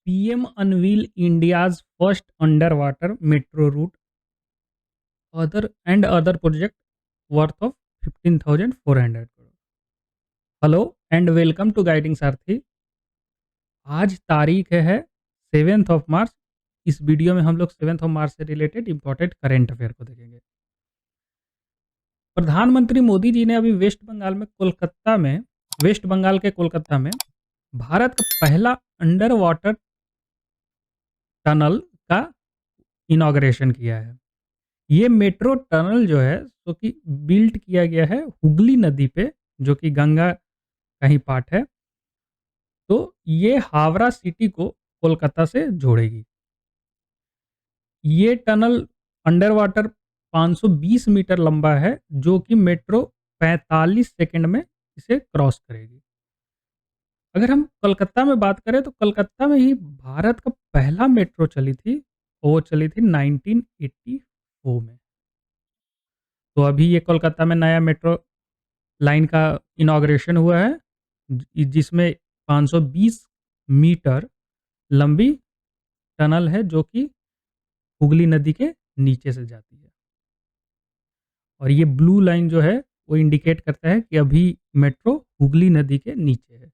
PM unveil India's first underwater metro route other project worth of 15,400 crore. Hello and welcome to Guiding सारथी। आज तारीख है 7th of March. इस video में हम लोग 7th ऑफ मार्च से रिलेटेड इंपॉर्टेंट करंट अफेयर को देखेंगे। प्रधानमंत्री मोदी जी ने अभी वेस्ट बंगाल के कोलकाता में भारत का पहला अंडर वाटर टनल का इनॉग्रेशन किया है। ये मेट्रो टनल जो है सो कि बिल्ट किया गया है हुगली नदी पे, जो कि गंगा का ही पार्ट है। तो ये हावड़ा सिटी को कोलकाता से जोड़ेगी। ये टनल अंडर वाटर 520 मीटर लंबा है, जो कि मेट्रो 45 सेकंड में इसे क्रॉस करेगी। अगर हम कलकत्ता में बात करें तो कलकत्ता में ही भारत का पहला मेट्रो चली थी, वो चली थी 1984 में। तो अभी ये कोलकाता में नया मेट्रो लाइन का इनॉग्रेशन हुआ है, जिसमें 520 मीटर लंबी टनल है, जो कि हुगली नदी के नीचे से जाती है। और ये ब्लू लाइन जो है वो इंडिकेट करता है कि अभी मेट्रो हुगली नदी के नीचे है।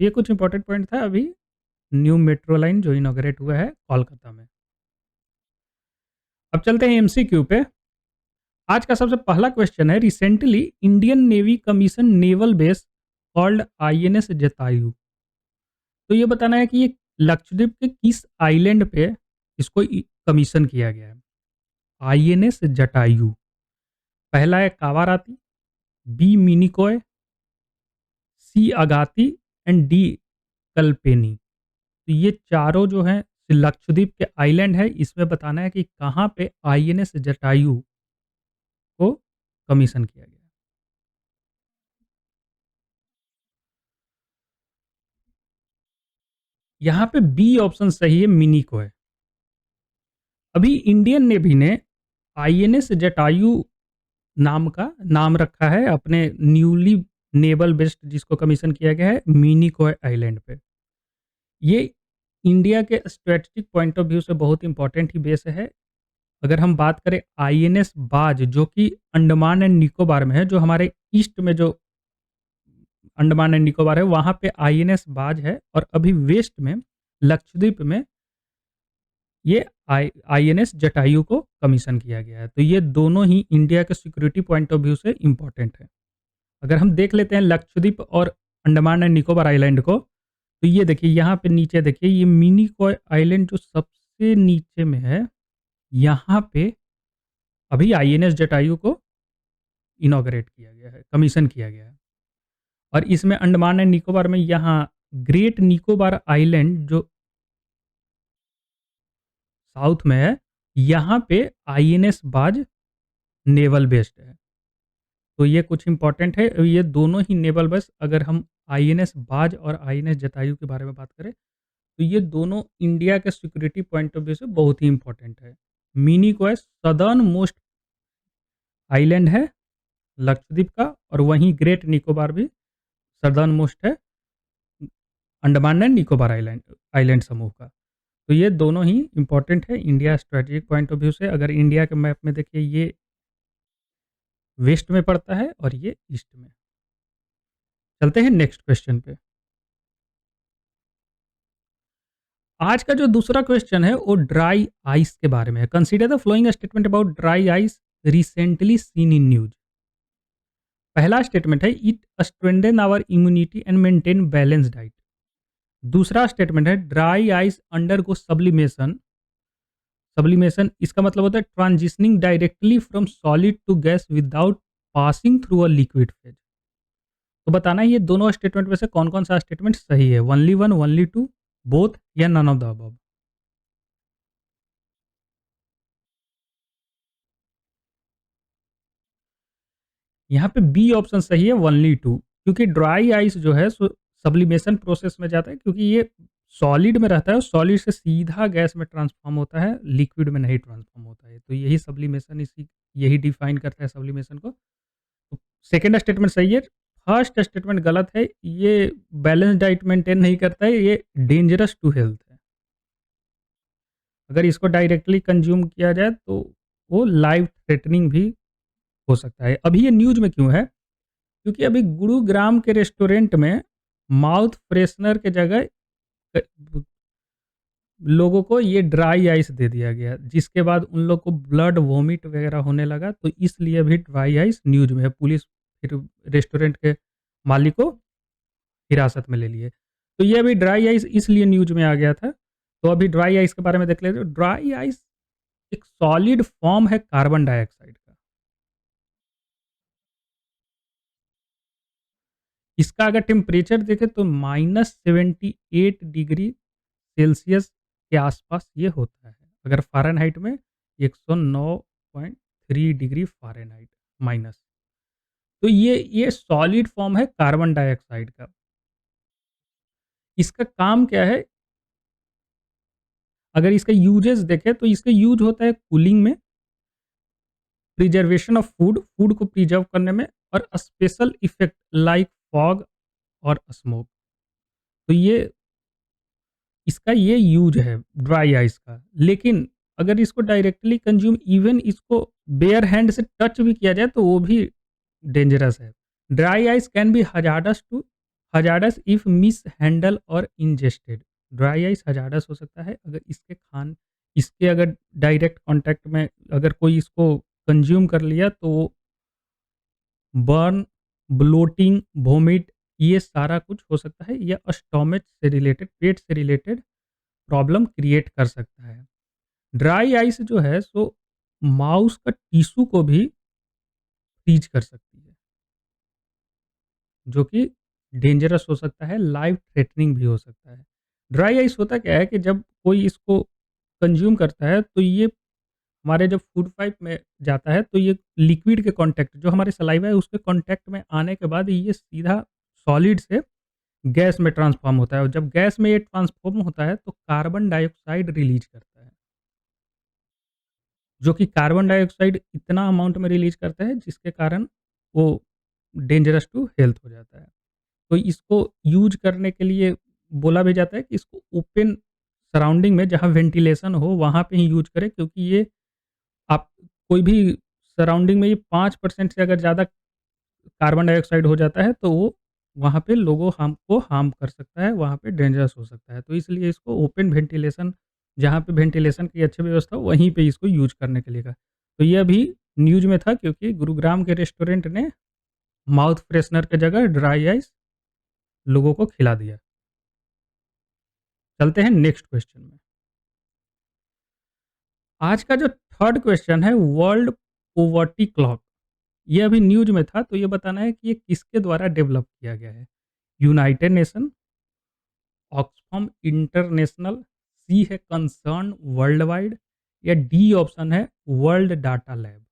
ये कुछ इंपॉर्टेंट पॉइंट था अभी न्यू मेट्रो लाइन जो इनॉग्रेट हुआ है कोलकाता में। अब चलते हैं एमसीक्यू पे। आज का सबसे पहला क्वेश्चन है, recently Indian navy commission naval base called INS Jatayu. तो ये बताना है कि ये लक्षद्वीप के किस आइलैंड पे इसको कमीशन किया गया है। आईएनएस जटायु। पहला है Kavaratti, B Minicoy, C Agatti and D Kalpeni. तो ये चारों जो हैं लक्षद्वीप के आइलैंड है। इसमें बताना है कि कहाँ पे आईएनएस जटायु को कमीशन किया गया। यहाँ पे बी ऑप्शन सही है, मिनिकॉय। अभी इंडियन नेवी ने आईएनएस जटायु नाम रखा है अपने न्यूली नेवल बेस्ड जिसको कमीशन किया गया है मिनिकॉय आइलैंड पे। ये इंडिया के स्ट्रेटेजिक पॉइंट ऑफ व्यू से बहुत इंपॉर्टेंट ही बेस है। अगर हम बात करें आईएनएस बाज, जो कि अंडमान एंड निकोबार में है, जो हमारे ईस्ट में जो अंडमान एंड निकोबार है वहां पे आईएनएस बाज है, और अभी वेस्ट में लक्षद्वीप में ये आईएनएस जटायु को कमीशन किया गया है। तो ये दोनों ही इंडिया के सिक्योरिटी पॉइंट ऑफ व्यू से इंपॉर्टेंट है। अगर हम देख लेते हैं लक्षद्वीप और अंडमान एंड निकोबार आइलैंड को, तो ये देखिए यहाँ पे नीचे देखिए ये मिनिकॉय आइलैंड जो सबसे नीचे में है, यहाँ पे अभी आईएनएस जटायु को इनॉग्रेट किया गया है, कमीशन किया गया है। और इसमें अंडमान एंड निकोबार में यहाँ ग्रेट निकोबार आइलैंड जो साउथ में है, यहाँ पे आईएनएस बाज नेवल बेस्ड है। तो ये कुछ इंपॉर्टेंट है। ये दोनों ही नेवल बेस, अगर हम आईएनएस बाज और आईएनएस जटायु के बारे में बात करें, तो ये दोनों इंडिया के सिक्योरिटी पॉइंट ऑफ व्यू से बहुत ही इंपॉर्टेंट है। मिनिकॉय सदर्न मोस्ट आइलैंड है लक्षद्वीप का, और वहीं ग्रेट निकोबार भी सदर्न मोस्ट है Andaman and Nicobar island island समूह का। तो ये दोनों ही इंपॉर्टेंट है India strategic point of view से। अगर इंडिया के मैप में देखिए, ये वेस्ट में पड़ता है और ये ईस्ट में। चलते हैं नेक्स्ट क्वेश्चन पे। आज का जो दूसरा क्वेश्चन है वो ड्राई आइस के बारे में है। Consider the flowing statement about dry ice recently seen in news. पहला स्टेटमेंट है, it strengthen our immunity and maintain balance diet. दूसरा स्टेटमेंट है, dry ice undergo sublimation. Sublimation इसका मतलब होता है transitioning directly from solid to gas without passing through a liquid phase. तो बताना है ये दोनों स्टेटमेंट में से कौन कौन सा स्टेटमेंट सही है, only one, only two, both या नन ऑफ द अबव। यहाँ पे बी ऑप्शन सही है, ओनली टू। क्योंकि ड्राई आइस जो है सब्लिमेशन प्रोसेस में जाता है, क्योंकि ये सॉलिड में रहता है और सॉलिड से सीधा गैस में ट्रांसफॉर्म होता है, लिक्विड में नहीं ट्रांसफॉर्म होता है। तो यही सब्लिमेशन, इसी यही डिफाइन करता है सब्लिमेशन को। तो सेकेंड स्टेटमेंट सही है। फर्स्ट स्टेटमेंट गलत है। ये बैलेंस डाइट मेंटेन नहीं करता है, ये डेंजरस टू हेल्थ है। अगर इसको डायरेक्टली कंज़्यूम किया जाए तो वो लाइफ़ थ्रेटनिंग भी हो सकता है। अभी ये न्यूज़ में क्यों है? क्योंकि अभी गुरुग्राम के रेस्टोरेंट में माउथ फ्रेशनर के जगह अ, लोगों को ये ड्राई आइस दे दिया गया, जिसके बाद उन लोग को ब्लड वॉमिट वगैरह होने लगा, तो इसलिए अभी ड्राई आइस न्यूज़ में है। पुलिस फिर रेस्टोरेंट के मालिक को हिरासत में ले लिए। तो ये अभी ड्राई आइस इसलिए न्यूज़ में आ गया था। तो अभी ड्राई आइस के बारे में देख लेते हैं। ड्राई आइस एक सॉलिड फॉर्म है कार्बन डाइऑक्साइड का। इसका अगर टेम्परेचर देखें तो -78 डिग्री सेल्सियस के आसपास ये होता है। अगर फ़ारेनहाइट में 109.3 डिग्री फ़ारेनहाइट माइनस। तो ये सॉलिड फ़ॉर्म है कार्बन डाइऑक्साइड का। इसका काम क्या है? अगर इसका यूजेज़ देखें तो इसका यूज़ होता है कूलिंग में, प्रिजर्वेशन ऑफ फूड, फूड को प्रिज़र्व करने में और स्पेशल इफ़ेक्ट लाइक फॉग और स्मोक। तो ये इसका ये यूज़ है ड्राई आइस का। लेकिन अगर इसको डायरेक्टली कंज़्यूम इवन इसको बेयर हैंड से टच भी किया जाए तो वो भी डेंजरस है। Dry ice can be hazards if mishandle और इंजेस्टेड। ड्राई आइस हज़ार्डस हो सकता है अगर इसके अगर डायरेक्ट कॉन्टैक्ट में अगर कोई इसको कंज़्यूम कर लिया तो वो बर्न, ब्लोटिंग, वोमिट ये सारा कुछ हो सकता है या स्टोमच से रिलेटेड, पेट से रिलेटेड प्रॉब्लम क्रिएट कर सकता है। ड्राई आइस जो है सो माउस का टिश्यू को भी फ्रीज कर सकती है, जो कि डेंजरस हो सकता है, लाइफ थ्रेटनिंग भी हो सकता है। ड्राई आइस होता क्या है कि जब कोई इसको कंज़्यूम करता है तो ये हमारे जब फूड पाइप में जाता है तो ये लिक्विड के कॉन्टैक्ट जो हमारे सलाइवा है उसके कॉन्टैक्ट में आने के बाद ये सीधा सॉलिड से गैस में ट्रांसफ़ॉर्म होता है और जब गैस में ये ट्रांसफ़ॉर्म होता है तो कार्बन डाइऑक्साइड रिलीज़ करता है। जो कि कार्बन डाइऑक्साइड इतना अमाउंट में रिलीज़ करता है जिसके कारण वो डेंजरस टू हेल्थ हो जाता है। तो इसको यूज़ करने के लिए बोला भी जाता है कि इसको ओपन सराउंडिंग में जहाँ वेंटिलेशन हो वहाँ पे ही यूज़ करें क्योंकि ये आप कोई भी सराउंडिंग में ये 5% से अगर ज़्यादा कार्बन डाइऑक्साइड हो जाता है तो वो वहाँ पे लोगों को हार्म कर सकता है, वहाँ पे डेंजरस हो सकता है। तो इसलिए इसको ओपन वेंटिलेशन जहाँ पे वेंटिलेशन की अच्छी व्यवस्था हो वहीं पे इसको यूज़ करने के लिए कहा। तो ये अभी न्यूज़ में था क्योंकि गुरुग्राम के रेस्टोरेंट ने माउथ फ्रेशनर की जगह ड्राई आइस लोगों को खिला दिया। चलते हैं नेक्स्ट क्वेश्चन में। आज का जो थर्ड क्वेश्चन है वर्ल्ड पॉवर्टी क्लॉक। ये अभी न्यूज़ में था तो ये बताना है कि ये किसके द्वारा डेवलप किया गया है? यूनाइटेड नेशन, ऑक्सफैम इंटरनेशनल, सी है कंसर्न वर्ल्ड वाइड या डी ऑप्शन है वर्ल्ड डाटा लैब।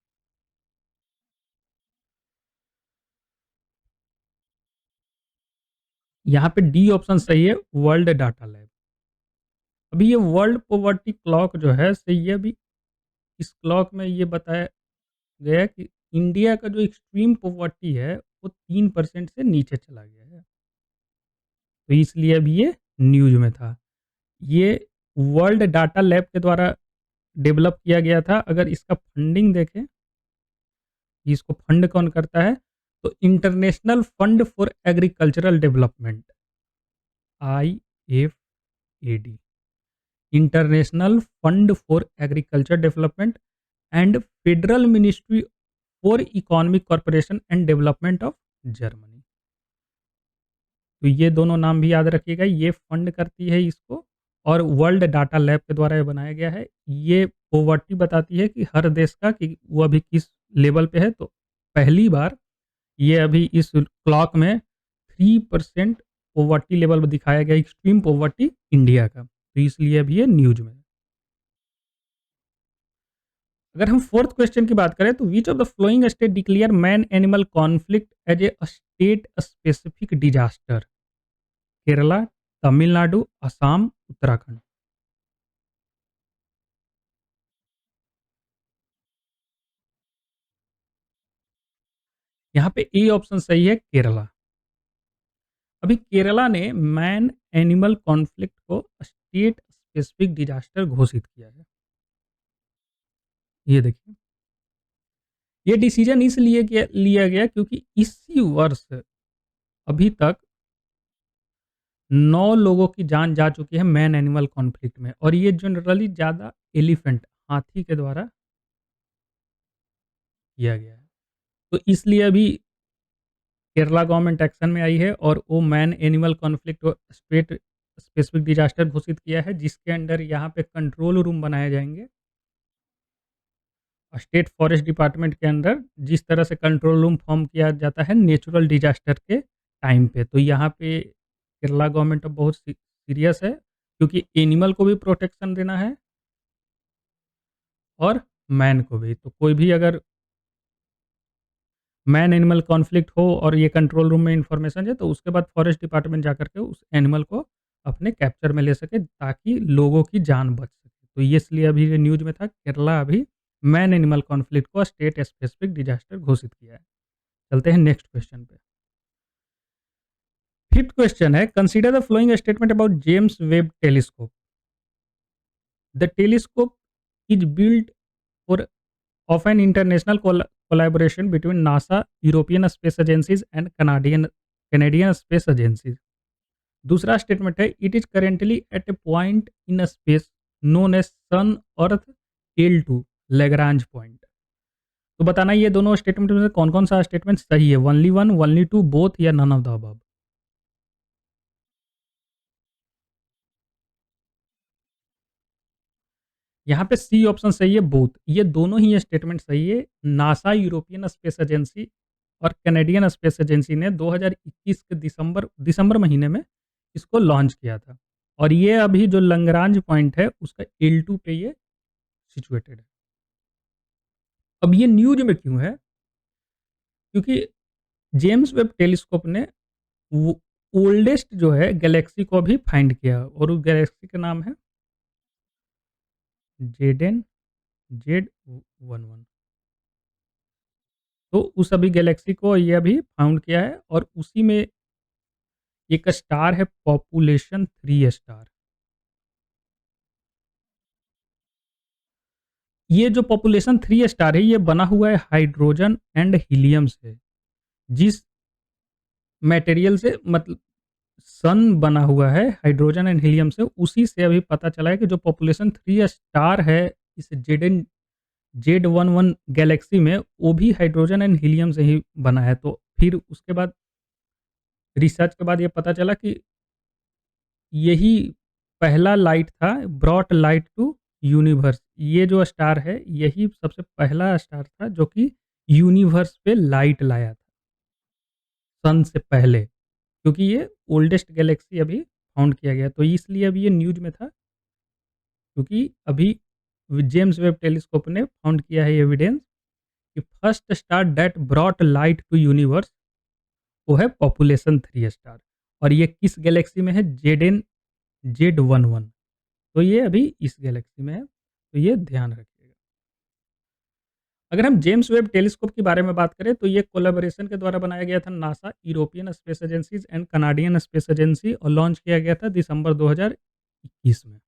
यहाँ पे डी ऑप्शन सही है वर्ल्ड डाटा लैब। अभी ये वर्ल्ड पॉवर्टी क्लॉक जो है सही है अभी इस क्लॉक में ये बताया गया है कि इंडिया का जो एक्सट्रीम पॉवर्टी है वो 3% से नीचे चला गया है। तो इसलिए अभी ये न्यूज़ में था। ये वर्ल्ड डाटा लैब के द्वारा डेवलप किया गया था। अगर इसका फंडिंग देखें, इसको फंड कौन करता है? तो international fund for agricultural development IFAD, international fund for agriculture development and federal ministry for economic corporation and development of Germany. तो ये दोनों नाम भी याद रखिएगा, ये फंड करती है इसको और वर्ल्ड डाटा लैब के द्वारा ये बनाया गया है। ये पॉवर्टी बताती है कि हर देश का कि वो अभी किस लेवल पे है। तो पहली बार ये अभी इस क्लॉक में 3% पॉवर्टी लेवल दिखाया गया, एक्सट्रीम पॉवर्टी इंडिया का। तो इसलिए अभी ये न्यूज़ में है। अगर हम फोर्थ क्वेश्चन की बात करें तो which of the flowing state declare man animal conflict as a state specific disaster? Kerala, Tamil Nadu, Assam, Uttarakhand. यहाँ पे ए ऑप्शन सही है केरला। अभी केरला ने मैन एनिमल कॉन्फ्लिक्ट को स्टेट स्पेसिफिक डिजास्टर घोषित किया है। ये देखिए, ये डिसीजन इसलिए लिया गया क्योंकि इसी वर्ष अभी तक 9 लोगों की जान जा चुकी है मैन एनिमल कॉन्फ्लिक्ट में, और ये जनरली ज़्यादा एलिफेंट, हाथी के द्वारा किया गया है। तो इसलिए अभी केरला गवर्नमेंट एक्शन में आई है और वो मैन एनिमल कॉन्फ्लिक्ट को स्टेट स्पेसिफिक डिजास्टर घोषित किया है, जिसके अंडर यहाँ पे कंट्रोल रूम बनाए जाएँगे। स्टेट फॉरेस्ट डिपार्टमेंट के अंदर जिस तरह से कंट्रोल रूम फॉर्म किया जाता है नेचुरल डिजास्टर के टाइम पे, तो यहाँ पे केरला गवर्नमेंट अब बहुत सीरियस है, क्योंकि एनिमल को भी प्रोटेक्शन देना है और मैन को भी। तो कोई भी अगर मैन एनिमल कॉन्फ्लिक्ट हो और ये कंट्रोल रूम में इन्फॉर्मेशन है, तो उसके बाद फॉरेस्ट डिपार्टमेंट जाकर के उस एनिमल को अपने कैप्चर में ले सके, ताकि लोगों की जान बच सके। तो ये इसलिए अभी ये न्यूज़ में था, केरला अभी मैन एनिमल कॉन्फ्लिक्ट को स्टेट स्पेसिफिक डिजास्टर घोषित किया है। चलते हैं नेक्स्ट क्वेश्चन पे। फिफ्थ क्वेश्चन है, consider the flowing statement about James Webb telescope. The telescope is built for of an international collaboration between NASA, European Space Agencies and Canadian Space Agencies। दूसरा statement है, it is currently at a point in space known as sun earth L2 Lagrange point. तो बताना ये दोनों statement में से कौन कौन सा स्टेटमेंट सही है, only one, only two, both या नन ऑफ द अबव। यहाँ पे सी ऑप्शन सही है, बोथ। ये दोनों ही स्टेटमेंट सही है। नासा, यूरोपियन स्पेस एजेंसी और कैनेडियन स्पेस एजेंसी ने 2021 के दिसंबर दिसंबर महीने में इसको लॉन्च किया था, और ये अभी जो लंगरांज पॉइंट है उसका L2 पे ये सिचुएटेड है। अब ये न्यूज में क्यों है? क्योंकि जेम्स वेब टेलीस्कोप ने वो ओल्डेस्ट जो है गैलेक्सी को भी फाइंड किया, और उस गैलेक्सी का नाम है जेडेन Z11। तो उस अभी गैलेक्सी को ये अभी फाउंड किया है, और उसी में एक स्टार है पॉपुलेशन 3 स्टार। ये जो पॉपुलेशन 3 स्टार है, ये बना हुआ है हाइड्रोजन एंड हीलियम से। जिस मटेरियल से मतलब सन बना हुआ है हाइड्रोजन एंड हीलियम से, उसी से अभी पता चला है कि जो पॉपुलेशन 3 स्टार है इस Z11 गैलेक्सी में, वो भी हाइड्रोजन एंड हीलियम से ही बना है। तो फिर उसके बाद रिसर्च के बाद ये पता चला कि यही पहला लाइट था, ब्रॉट लाइट टू यूनिवर्स। ये जो स्टार है यही सबसे पहला स्टार था जो कि यूनिवर्स पे लाइट लाया था सन से पहले, क्योंकि ये ओल्डेस्ट गैलेक्सी अभी फाउंड किया गया। तो इसलिए अभी ये न्यूज में था, क्योंकि अभी जेम्स वेब टेलीस्कोप ने फाउंड किया है एविडेंस कि first star that brought light to universe वो है पॉपुलेशन 3 स्टार, और ये किस गैलेक्सी में है? Z11। तो ये अभी इस गैलेक्सी में है, तो ये ध्यान रखिएगा। अगर हम जेम्स वेब टेलीस्कोप के बारे में बात करें, तो ये कोलैबोरेशन के द्वारा बनाया गया था NASA, European space agencies and Canadian space agency, और लॉन्च किया गया था दिसंबर 2021 में।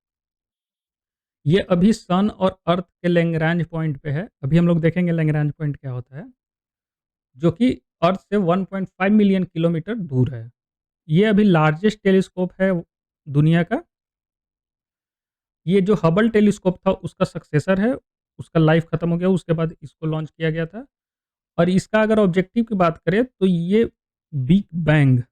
ये अभी सन और अर्थ के लैग्रांज पॉइंट पे है। अभी हम लोग देखेंगे लैग्रांज पॉइंट क्या होता है, जो कि अर्थ से 1.5 मिलियन किलोमीटर दूर है। ये अभी लार्जेस्ट टेलीस्कोप है दुनिया का। ये जो हबल टेलीस्कोप था उसका सक्सेसर है, उसका लाइफ खत्म हो गया, उसके बाद इसको लॉन्च किया गया था। और इसका अगर ऑब्जेक्टिव की बात करें, तो ये बिग बैंग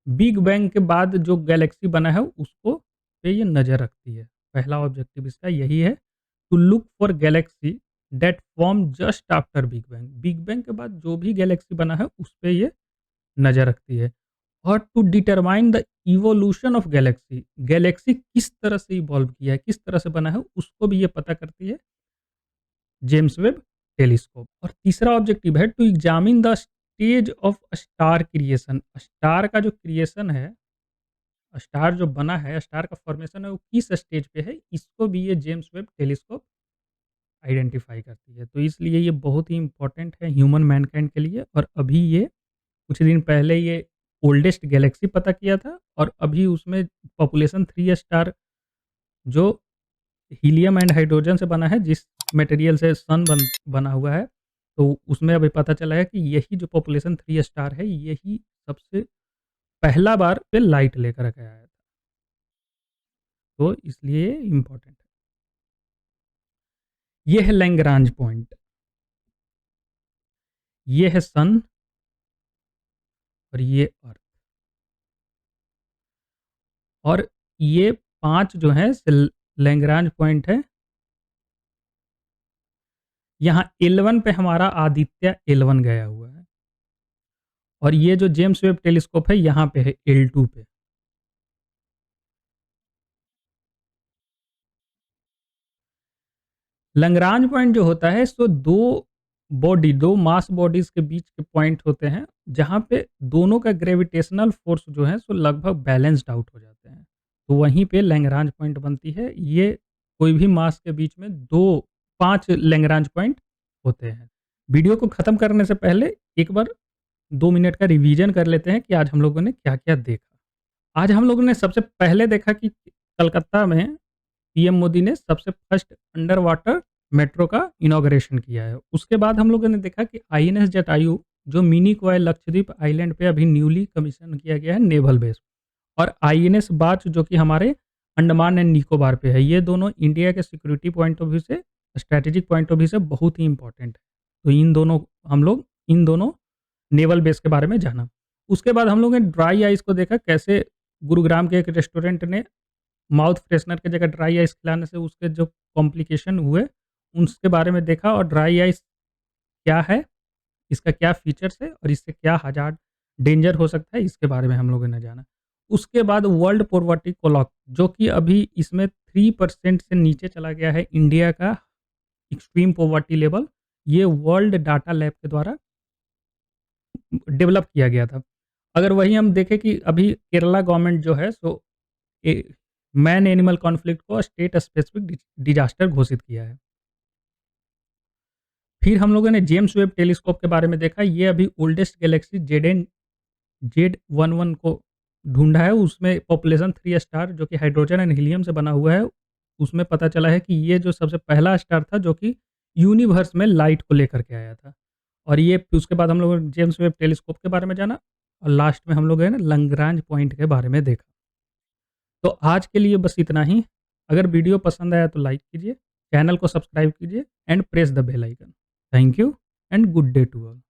बिग बैंग के बाद जो गैलेक्सी बना है उसको पे ये नज़र रखती है। पहला ऑब्जेक्टिव इसका यही है, to look for galaxy that form just after big bang. Big bang के बाद जो भी गैलेक्सी बना है उस पे ये नज़र रखती है। और to determine the evolution of galaxy, galaxy किस तरह से इवॉल्व किया है, किस तरह से बना है, उसको भी ये पता करती है जेम्स वेब टेलीस्कोप। और तीसरा ऑब्जेक्टिव है, to examine the stage of star creation. Star का जो क्रिएशन है, स्टार जो बना है, स्टार का फॉर्मेशन है, वो किस स्टेज पे है, इसको भी ये जेम्स वेब टेलीस्कोप आइडेंटिफाई करती है। तो इसलिए ये बहुत ही इंपॉर्टेंट है ह्यूमन मैनकाइंड के लिए। और अभी ये कुछ दिन पहले ये ओल्डेस्ट गैलेक्सी पता किया था, और अभी उसमें पॉपुलेशन 3 स्टार जो हीलियम एंड हाइड्रोजन से बना है, जिस मटेरियल से सन बना हुआ है, तो उसमें अभी पता चला है कि यही जो पॉपुलेशन 3 स्टार है, यही सबसे पहला बार पे लाइट लेकर के आया था। तो इसलिए इम्पोर्टेंट है। ये है लैग्रांज पॉइंट, ये है सन और ये अर्थ। और ये 5 जो हैं लैग्रांज पॉइंट है। यहाँ L1 पे हमारा आदित्य L1 गया हुआ है और ये जो जेम्स वेब टेलीस्कोप है यहाँ पे है L2 पे। लैग्रांज पॉइंट जो होता है सो 2 मास बॉडीज के बीच के पॉइंट होते हैं, जहाँ पे दोनों का ग्रेविटेशनल फोर्स जो है सो लगभग बैलेंस्ड आउट हो जाते हैं। तो वहीं पे लैग्रांज पॉइंट बनती है। ये कोई भी मास के बीच में 5 लैग्रांज पॉइंट होते हैं। वीडियो को खत्म करने से पहले एक बार 2 मिनट का रिवीजन कर लेते हैं कि आज हम लोगों ने क्या-क्या देखा। आज हम लोगों ने सबसे पहले देखा कि कलकत्ता में पीएम मोदी ने सबसे फर्स्ट अंडर वाटर मेट्रो का इनॉग्रेशन किया है। उसके बाद हम लोगों ने देखा कि आईएनएस जटायु जो मिनी कोय लक्षद्वीप आइलैंड पे अभी न्यूली कमीशन किया गया है नेवल बेस, और आईएनएस बाच जो कि हमारे अंडमान एंड निकोबार पे है। ये दोनों इंडिया के सिक्योरिटी पॉइंट ऑफ व्यू से, स्ट्रैटेजिक पॉइंट ऑफ व्यू से बहुत ही इंपॉर्टेंट है। तो इन दोनों नेवल बेस के बारे में जाना। उसके बाद हम लोगों ने ड्राई आइस को देखा, कैसे गुरुग्राम के एक रेस्टोरेंट ने माउथ फ्रेशनर की जगह ड्राई आइस खिलाने से उसके जो कॉम्प्लिकेशन हुए, उसके बारे में देखा। और ड्राई आइस क्या है, इसका क्या फीचर्स है और इससे क्या हज़ार्ड डेंजर हो सकता है, इसके बारे में हम लोगों ने जाना। उसके बाद वर्ल्ड पॉवर्टी क्लॉक जो कि अभी इसमें 3% से नीचे चला गया है इंडिया का एक्सट्रीम पॉवर्टी लेवल। ये वर्ल्ड डाटा लैब के द्वारा डेवलप किया गया था। अगर वही हम देखें कि अभी केरला गवर्नमेंट जो है सो ए मैन एनिमल कॉन्फ्लिक्ट को स्टेट स्पेसिफिक डिजास्टर घोषित किया है। फिर हम लोगों ने जेम्स वेब टेलीस्कोप के बारे में देखा। ये अभी ओल्डेस्ट गैलेक्सी Z11 को ढूँढा है। उसमें पॉपुलेशन 3 स्टार जो कि हाइड्रोजन एंड हीलियम से बना हुआ है। उसमें पता चला है कि ये जो सबसे पहला स्टार था जो कि यूनिवर्स में लाइट को लेकर के आया था। और ये उसके बाद हम लोगों ने जेम्स वेब टेलीस्कोप के बारे में जाना और लास्ट में हम लोग है ना लैग्रांज पॉइंट के बारे में देखा। तो आज के लिए बस इतना ही। अगर वीडियो पसंद आया तो लाइक कीजिए, चैनल को सब्सक्राइब कीजिए and press the bell icon. Thank you and good day to all.